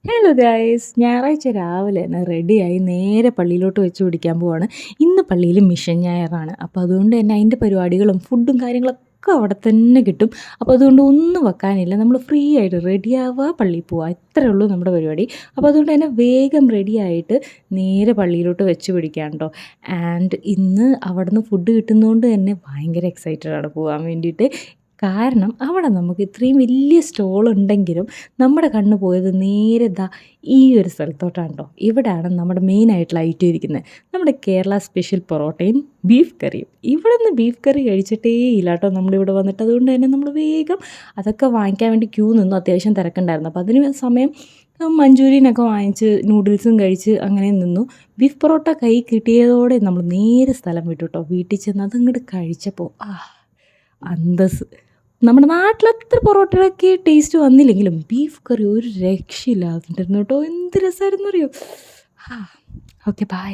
Hello guys, ഞായറാഴ്ച രാവിലെ തന്നെ റെഡിയായി നേരെ പള്ളിയിലോട്ട് വെച്ച് പിടിക്കാൻ പോവാണ്. ഇന്ന് പള്ളിയിൽ മിഷൻ ഞായറാണ്. അപ്പോൾ അതുകൊണ്ട് തന്നെ അതിൻ്റെ പരിപാടികളും ഫുഡും കാര്യങ്ങളൊക്കെ അവിടെ തന്നെ കിട്ടും. അപ്പോൾ അതുകൊണ്ട് ഒന്നും വെക്കാനില്ല, നമ്മൾ ഫ്രീ ആയിട്ട് റെഡിയാവുക, പള്ളിയിൽ പോവുക, ഇത്രയേ ഉള്ളൂ നമ്മുടെ പരിപാടി. അപ്പോൾ അതുകൊണ്ട് തന്നെ വേഗം റെഡിയായിട്ട് നേരെ പള്ളിയിലോട്ട് വെച്ച് പിടിക്കാം കേട്ടോ. ആൻഡ് ഇന്ന് അവിടുന്ന് ഫുഡ് കിട്ടുന്നതുകൊണ്ട് തന്നെ ഭയങ്കര എക്സൈറ്റഡ് ആണ് പോകാൻ വേണ്ടിയിട്ട്. കാരണം അവിടെ നമുക്ക് ഇത്രയും വലിയ സ്റ്റോളുണ്ടെങ്കിലും നമ്മുടെ കണ്ണ് പോയത് നേരെ ഈ ഒരു സ്ഥലത്തോട്ടാണ് കേട്ടോ. ഇവിടെയാണ് നമ്മുടെ മെയിനായിട്ടുള്ള ഐറ്റം ഇരിക്കുന്നത്, നമ്മുടെ കേരള സ്പെഷ്യൽ പൊറോട്ടയും ബീഫ് കറിയും. ഇവിടെ നിന്ന് ബീഫ് കറി കഴിച്ചിട്ടേ ഇല്ല കേട്ടോ നമ്മളിവിടെ വന്നിട്ട്. അതുകൊണ്ട് തന്നെ നമ്മൾ വേഗം അതൊക്കെ വാങ്ങിക്കാൻ വേണ്ടി ക്യൂ നിന്നു. അത്യാവശ്യം തിരക്കുണ്ടായിരുന്നു. അപ്പോൾ അതിന് സമയം മഞ്ചൂരിയനൊക്കെ വാങ്ങിച്ച് നൂഡിൽസും കഴിച്ച് അങ്ങനെ നിന്നു. ബീഫ് പൊറോട്ട കൈ കിട്ടിയതോടെ നമ്മൾ നേരെ സ്ഥലം വിട്ടു കേട്ടോ. വീട്ടിൽ ചെന്ന് അതങ്ങോട്ട് കഴിച്ചപ്പോൾ അന്തസ്. നമ്മുടെ നാട്ടിലത്ര പൊറോട്ടയൊക്കെ ടേസ്റ്റ് വന്നില്ലെങ്കിലും ബീഫ് കറി ഒരു രക്ഷയില്ലാതിരുന്നു കേട്ടോ. എന്ത് രസമായിരുന്നു അറിയോ. Okay, by.